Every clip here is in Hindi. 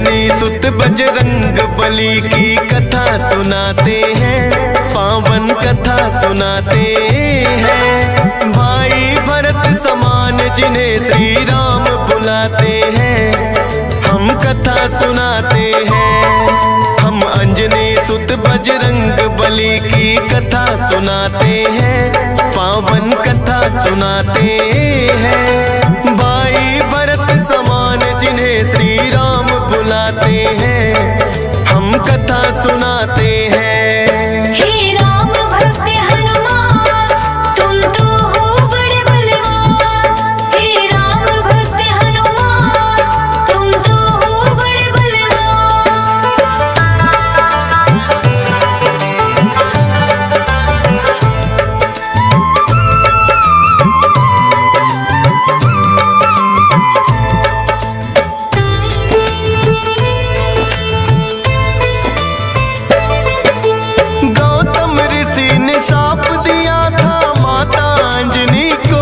अंजनी सुत बजरंग बली की कथा सुनाते हैं, पावन कथा सुनाते हैं। भाई भरत समान जिन्हें श्री राम बुलाते हैं, हम कथा सुनाते हैं। हम अंजनी सुत बजरंग बली की कथा सुनाते हैं, पावन कथा सुनाते हैं। भाई भरत समान जिन्हें श्री राम बुलाते हैं, हम कथा सुनाते हैं। हे राम भक्त हनुमान, तुम तो हो बड़े बलवान। हे राम भक्त हनुमान, तुम तो हो बड़े बलवान। गौतम ऋषि ने शाप दिया था माता अंजनी को,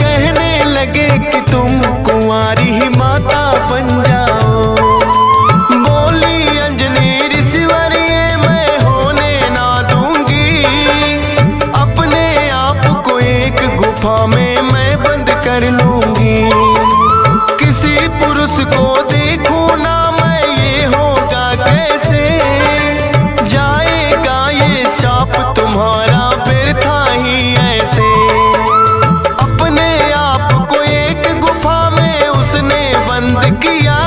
कहने लगे कि तुम कुंवारी ही माता बन जाओ। बोली अंजनी ऋषिवर ये मैं होने ना दूंगी, अपने आप को एक गुफा में मैं बंद कर लूंगी। किसी पुरुष को देखूं ना मैं, ये होगा कैसे? जाएगा ये शाप तुम्हारा व्यर्था ही ऐसे। अपने आप को एक गुफा में उसने बंद किया,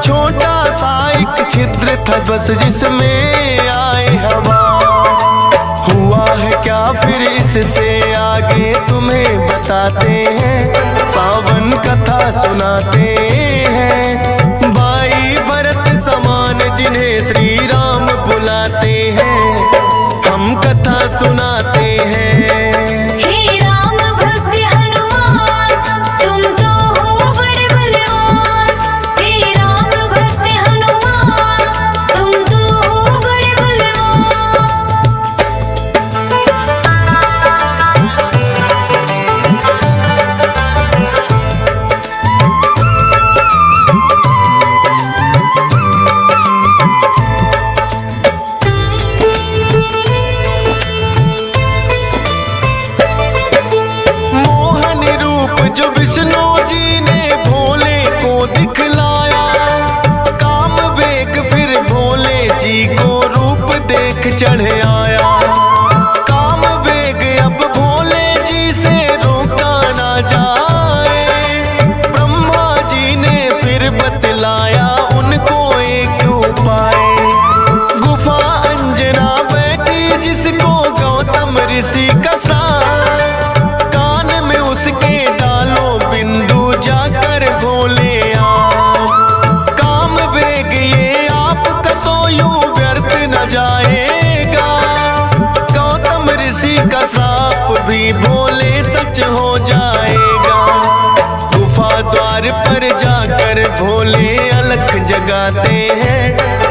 छोटा सा एक छिद्र था बस जिसमें आए हवा। हुआ है क्या फिर इससे आगे तुम्हें बताते हैं, पावन कथा सुनाते हैं। भाई भरत समान जिन्हें श्री राम बुलाते हैं, हम कथा सुनाते हैं। हे राम भक्त हनुमान, तुम तो हो बड़े बलवान। हे राम भक्त हनुमान, तुम तो हो बड़े बलवान। मोहन रूप जो विष्णु जी ने भोले को दिखलाया, काम वेग फिर भोले जी को रूप देख चढ़ आया। काम वेग अब भोले जी से रोका ना जाए, ब्रह्मा जी ने फिर बतलाया उनको एक उपाय। गुफा अंजना बैठी जिसको गौतम ऋषि का श्राप, कान में उसके डालो बिंदु जाकर भोले आप। काम वेग ये आपका तो यूं व्यर्थ न जाएगा, गौतम ऋषि का श्राप भी भोले सच हो जाएगा। गुफा द्वार पर जाकर भोले अलख जगाते हैं,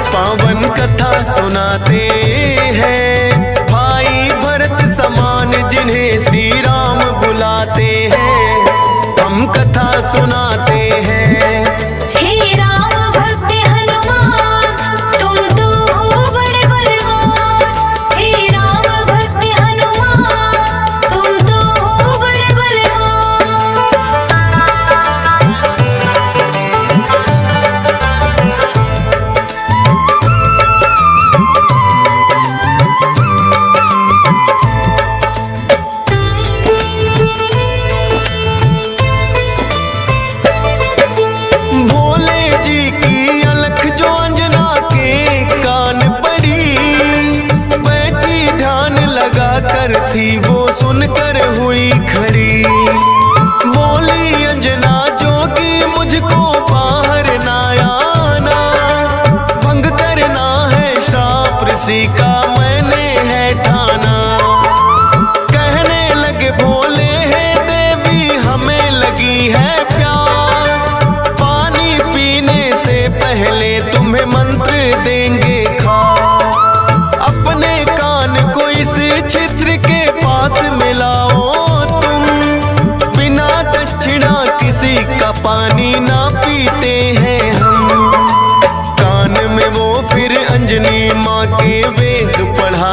पावन कथा सुनाते हैं। भाई भरत समान जिन्हें श्री राम बुलाते हैं, हम कथा सुनाते हैं। हे राम भक्त हनुमान, तुम तो हो बड़े बलवान। हे राम भक्त हनुमान, तुम तो हो बड़े बलवान। भोले जी की अलख जो अंजना के कान पड़ी, बैठी ध्यान लगा कर थी वो सुनकर हुई खड़ी। बोली अंजना जोगी मुझको बाहर ना आना, भंग करना है श्राप ऋषि का मैंने है ठाना। कहने लगे भोले है देवी हमें लगी है प्यास, पानी पीने से पहले तुम्हें मंत्र देंगे खास। अपने कान को इस छिद्र के पास मिलाओ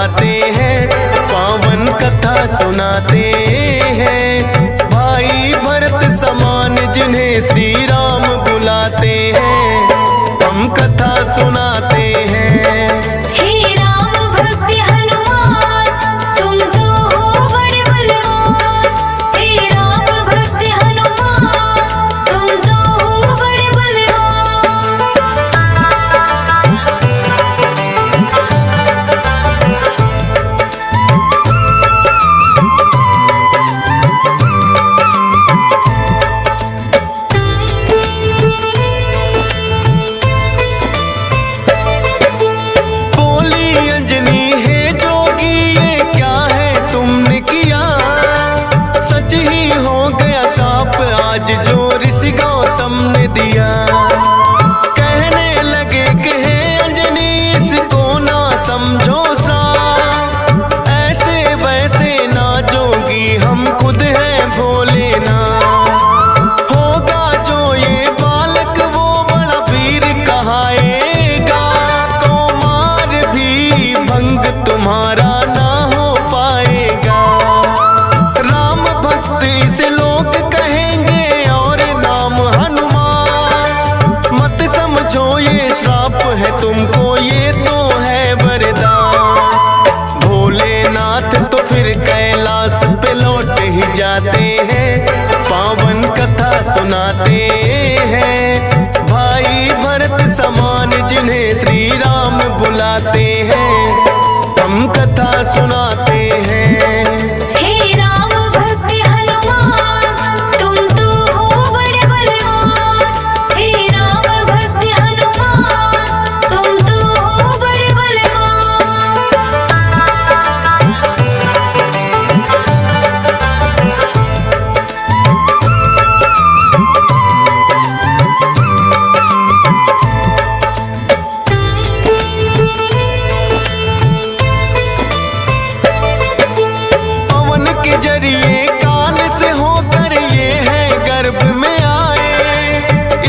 बढ़ाते हैं, पावन कथा सुनाते हैं। भाई भरत समान जिन्हें श्री राम बुलाते हैं, हम कथा सुनाते हैं। हे राम भक्त हनुमान तुम तो हो बड़े बलवान। हे राम भक्त हनुमान तुम तो हो बड़े बलवान। बोली अंजनी है जोगी ये क्या है तुमने किया, सच ही हो गया शाप आज जो ऋषि गौतम ने दिया। कहने लगे कि हे अंजनी इसको ना समझो श्राप, ऐसे वैसे ना जोगी हम खुद हैं भोले ना। होगा जो ये बालक वो बड़ा वीर कहाएगा, कुमार भी भंग तुम्हारा ना हो पाएगा। राम भक्त इसे लोग कहेंगे और नाम हनुमान, मत समझो ये श्राप है तुमको ये तो है वरदान। भोलेनाथ तो फिर कैलाश पे लौट ही जाते हैं, पावन कथा सुनाते हैं। भाई भरत समान जिन्हें श्री राम बुलाते हैं, हम कथा सुनाते हैं। हे राम भक्त हनुमान तुम तो हो बड़े बलवान। हे राम भक्त हनुमान तुम तो हो बड़े बलवान। पवन के जरिए कान से होकर ये है गर्भ में आए,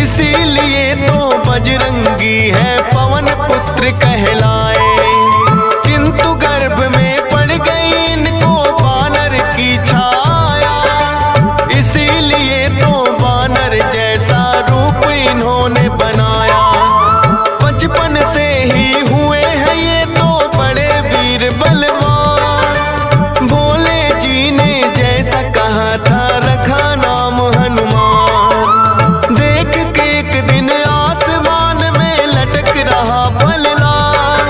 इसीलिए तो बजरंगी है पवन पुत्र कहलाए। किंतु गर्भ में पड़ गई इनको बानर की छाया, इसीलिए तो बानर जैसा रूप इन्होंने बनाया। बचपन से ही हुए हैं ये तो बड़े वीर बलवान, भोले जी ने जैसा कहा था रखा नाम हनुमान। देख के एक दिन आसमान में लटक रहा फलदार,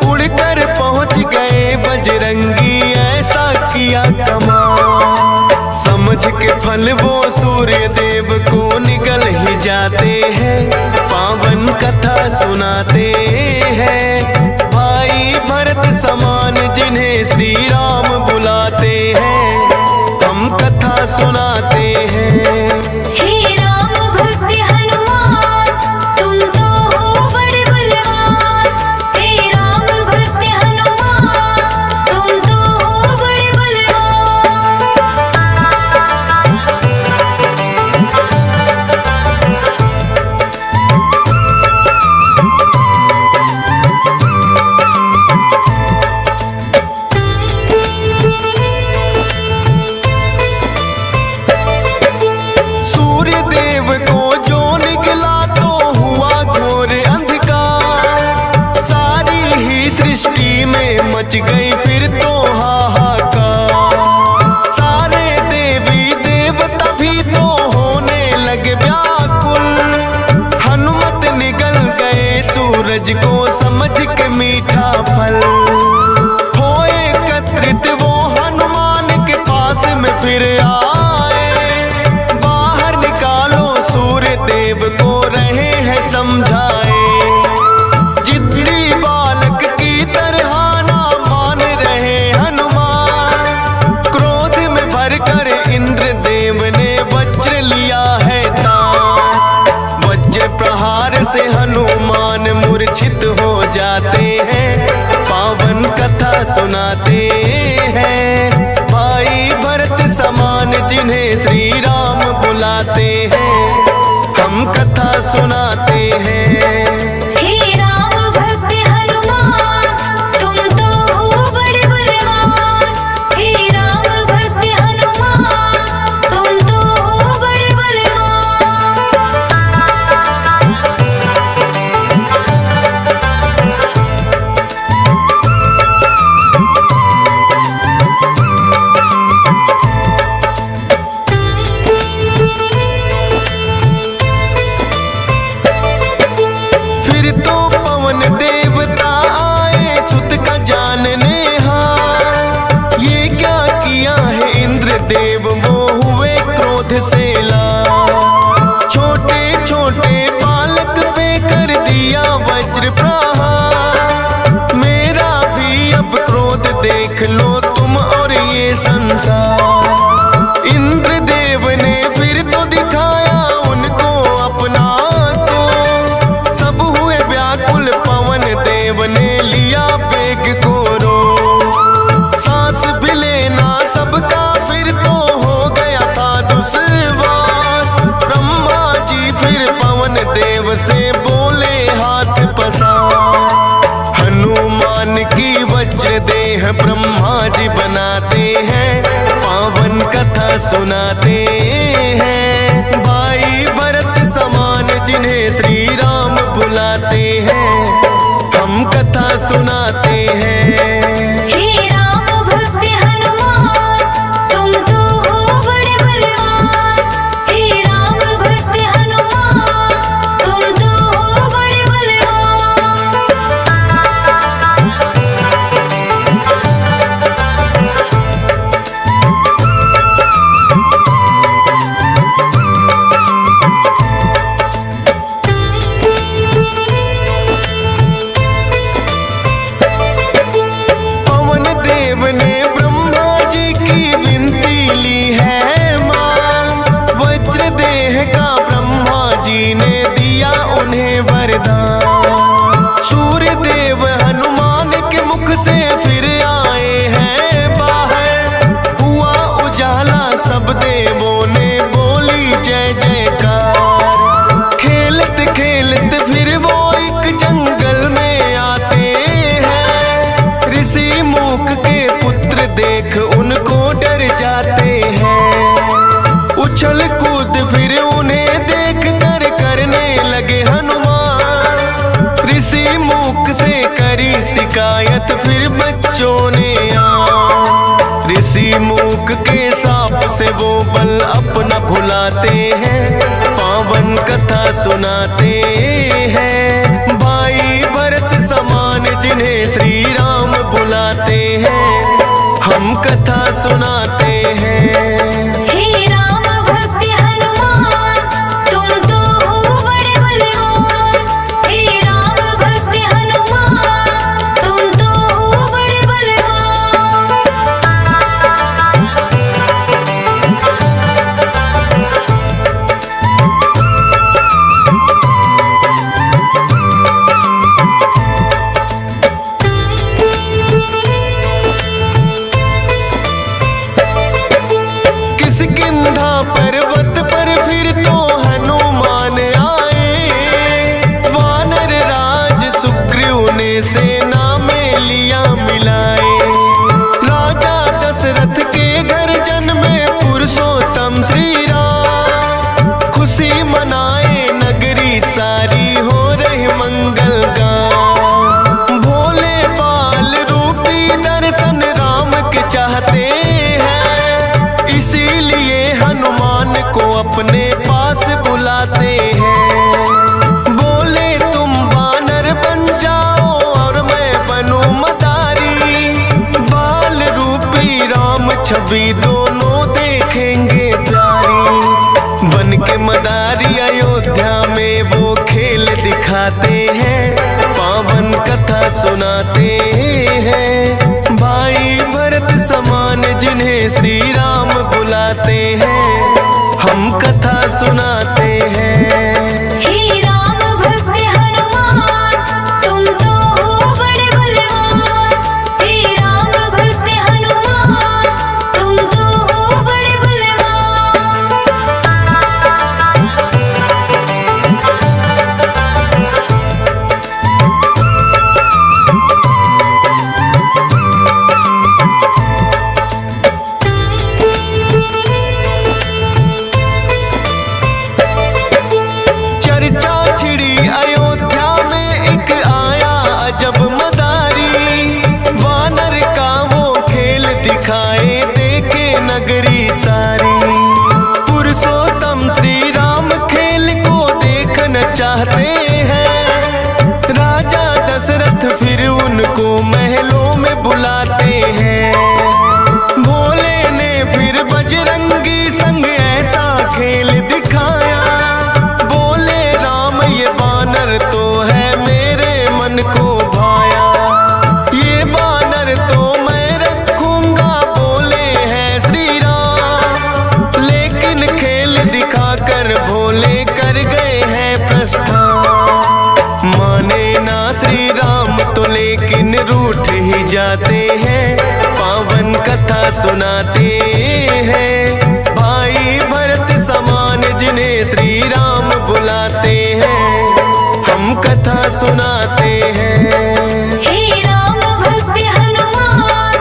उड़कर पहुंच गए बजरंगी ऐसा किया कमाल। समझ के फल वो सूर्य देव को निगल ही जाते हैं, पावन कथा सुनाते हैं। भाई भरत समान जिन्हें श्री राम बुलाते हैं, हम कथा सुनाते हैं। हे राम भक्त हनुमान तुम तो हो बड़े बलवान। हे राम भक्त हनुमान तुम तो हो बड़े बलवान। सूर्य देव को जो निकला तो हुआ घोर अंधकार, सारी ही सृष्टि में मच गई फिर तो हाहाकार। सारे देवी देवता भी तो होने लगे व्याकुल, हनुमत निगल गए सूरज को समझ के मीठा फल। हो एकत्रित वो हनुमान के पास में फिर आए, बाहर निकालो सूर्य देव को रहे हैं समझाए। जिद्दी बालक की तरह ना मान रहे हनुमान, क्रोध में भरकर इंद्र देव ने वज्र लिया है तान। वज्र प्रहार से हनुमान मूर्छित हो जाते हैं, पावन कथा सुनाते हैं। भाई भरत समान जिन्हें श्री राम बुलाते हैं, हम कथा सुनाते हैं। हे राम भक्त हनुमान तुम तो हो हैं ब्रह्मा जी बनाते हैं, पावन कथा सुनाते हैं। भाई भरत समान जिन्हें श्री राम बुलाते हैं, हम कथा सुनाते हैं। हे राम भक्त हनुमान, तुम तो हो बड़े बलवान। हे राम भक्त हनुमान, तुम तो हो बड़े बलवान। पवन देव ने ब्रह्मा जी की विनती ली है मां, वज्र देह का ब्रह्मा जी ने दिया उन्हें वरदान। सूर्य देव हनुमान के मुख से फिर आए हैं बाहर, हुआ उजाला सब देवों ने बोली जय जयकार। खेलते खेलते फिर वो एक जंगल में आते हैं, ऋषि मूक के पुत्र देख उनको डर जाते हैं। उछल कूद फिर उन्हें देख कर करने लगे हनुमान, ऋषि मूक से करी शिकायत फिर बच्चों ने आ। ऋषि मूक के साप से वो बल अपना भुलाते हैं, पावन कथा सुनाते हैं। भाई भरत समान जिन्हें श्री राम बुलाते हैं, हम कथा सुनाते हैं। हे राम भक्त हनुमान, तुम तो हो बड़े बलवान। हे राम भक्त हनुमान, तुम तो हो बड़े बलवान। किष्किंधा पर्वत पर फिर तो हनुमान आए, वानर राज सुग्रीव ने सेना में लिया मिलाए। राजा दशरथ के घर जन्मे पुरुषोत्तम श्री राम, खुशी मनाए नगरी सारी हो रही मंगल गान। भोले बाल रूपी दर्शन राम के चाहते हैं, इसीलिए हनुमान को अपने पास बुलाते हैं। बोले तुम वानर बन जाओ और मैं बनूं मदारी, बाल रूपी राम छवि दोनों देखेंगे प्यारी। बन के मदारी अयोध्या में वो खेल दिखाते हैं, पावन कथा सुनाते हैं। भाई भरत समान जिन्हें श्री राम बुलाते हैं, हम कथा सुनाते हैं। हे राम भक्त हनुमान, तुम तो हो बड़े बलवान। हे राम भक्त हनुमान, तुम तो हो बड़े बलवान। चर्चा छिड़ी अयोध्या में एक आया अजब मदारी, वानर का वो खेल दिखाए देखे नगरी सारी। पुरुषोत्तम श्री राम खेल को देखना चाहते हैं, राजा दशरथ फिर उनको महलों में बुलाते हैं। भोले ने फिर बजरंगी संग ऐसा खेल दिखाया, बोले राम ये बानर तो है मेरे मन को भाया। ये बानर तो मैं रखूंगा, बोले हैं श्री राम, लेकिन खेल दिखाकर भोले कर गए हैं प्रस्थान। माने ना श्री राम तो लेकिन रूठ ही जाते हैं, पावन कथा सुनाते हैं। भाई भरत समान जिन्हें श्री राम बुलाते हैं, हम कथा सुनाते हैं। हे राम भक्त हनुमान,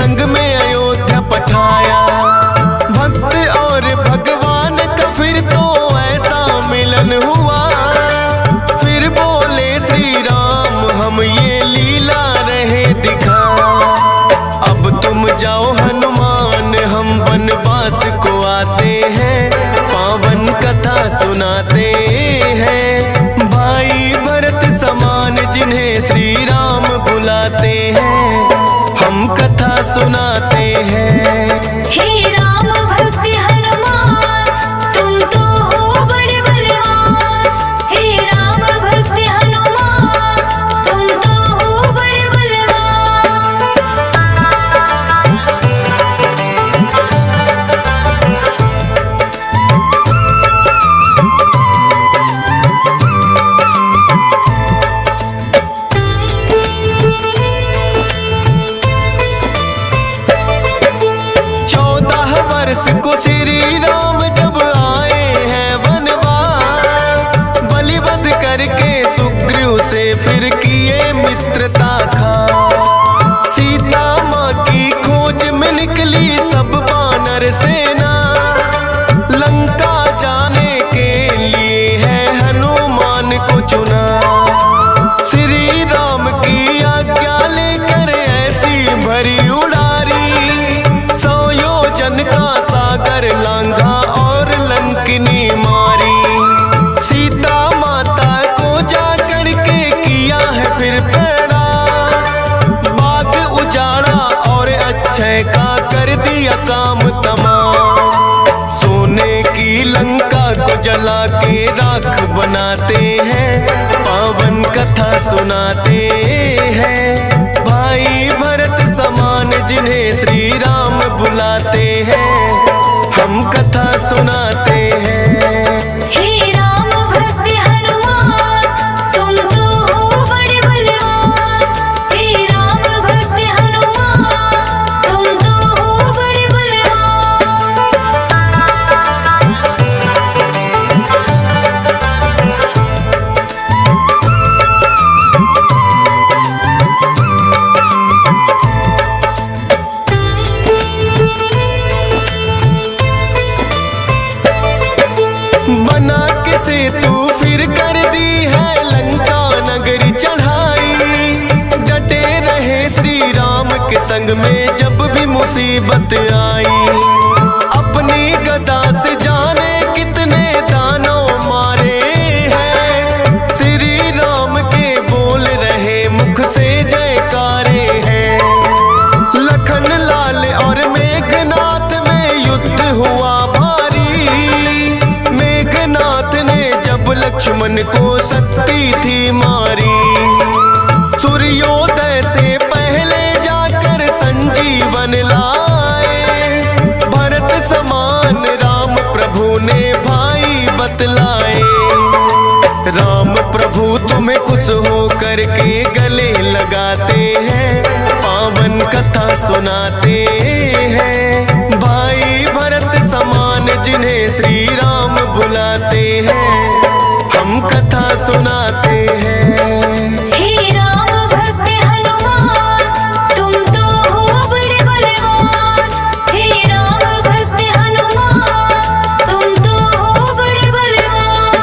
संग में अयोध्या पठाया। भक्त और भगवान का फिर तो ऐसा मिलन हुआ। फिर बोले श्री राम हम ये लीला रहे दिखा। अब तुम जाओ हनुमान हम वनवास को आते हैं, पावन कथा सुनाते हैं। भाई भरत समान जिन्हें श्री राम बुलाते हैं, हम कथा सुनाते हैं। हे राम भक्त हनुमान तुम तो हो बड़े बलवान। हे राम भक्त हनुमान तुम तो हो बड़े बलवान। वर्ष को श्री राम जब आए हैं वनवास, बलिवध करके सुग्रीव से फिर किए मित्रता खा। सीता माँ की खोज में निकली सब वानर सेना, लंका जाने के लिए है हनुमान को चुना। श्री राम की आज्ञा लेकर ऐसी भरी उड़ारी, का सागर लांघा और लंकिनी मारी। सीता माता को जाकर के किया है फिर पैड़ा, बाग उजाड़ा और अक्षय का कर दिया काम तमाम। सोने की लंका को जला के राख बनाते हैं, पावन कथा सुनाते हैं। भाई भरत समान जिन्हें श्री राम बुलाते हैं, हम कथा सुनाते हैं। हे राम भक्त हनुमान तुम तो हो बड़े बलवान। हे राम भक्त हनुमान तुम तो हो बड़े बलवान। बना के सेतु फिर कर दी है लंका नगरी चढ़ाई। डटे रहे श्री राम के संग में जब भी मुसीबत आई। अपनी गदा से जाने कितने दानव मारे हैं, श्री राम के बोल रहे मुख से जयकारे हैं। लखन लाल और मेघनाथ में युद्ध हुआ भारी। मेघनाथ ने जब लक्ष्मण को शक्ति थी मारी, सूर्योदय से पहले जाकर संजीवन लाए। भरत समान राम प्रभु ने भाई बतलाए। राम प्रभु तुम्हें खुश हो करके गले लगाते हैं, पावन कथा सुनाते हैं। भाई भरत समान जिन्हें श्री राम बुलाते हैं, हम कथा सुनाते हैं। हे राम भक्त हनुमान तुम तो हो बड़े बलवान। हे राम भक्त हनुमान तुम तो हो बड़े बलवान।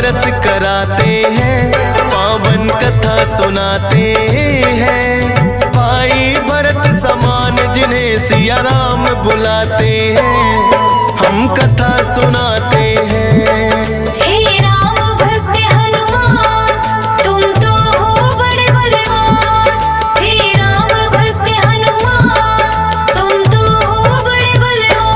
दरस कराते हैं, पावन कथा सुनाते हैं। भाई भरत समान जिन्हें सिया राम बुलाते हैं, हम कथा सुनाते हैं। हे राम भक्त हनुमान, तुम तो हो बड़े बलवान। हे राम भक्त हनुमान, तुम तो हो बड़े बलवान।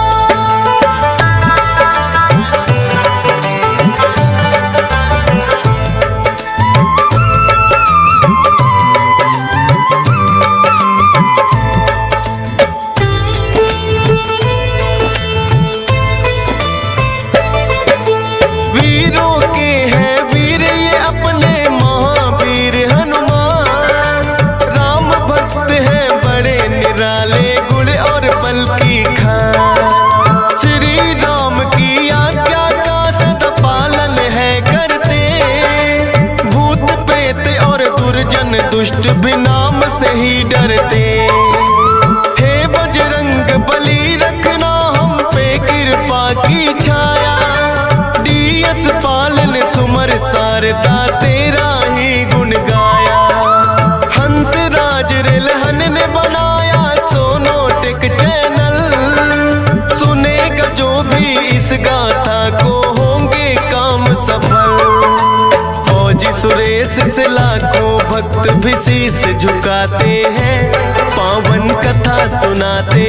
वीरों के हैं वीर ये अपने महावीर हनुमान। राम भक्त हैं बड़े निराले, गुण और बल की खान। श्री राम की आज्ञा का सदा पालन है करते, भूत प्रेत और दुर्जन दुष्ट भी नाम से ही डरते। हे बजरंग बली रखना हम पे कृपा की छाया, डीएस पालन सुमर सारदा तेरा ही गुण गाया। हंस राज रेलहन ने बनाया सोनोटेक चैनल, सुनेगा जो भी इस गाथा को होंगे काम सफल। फौजी सुरेश से लाखों भक्त भी शीश झुकाते हैं, पावन कथा सुनाते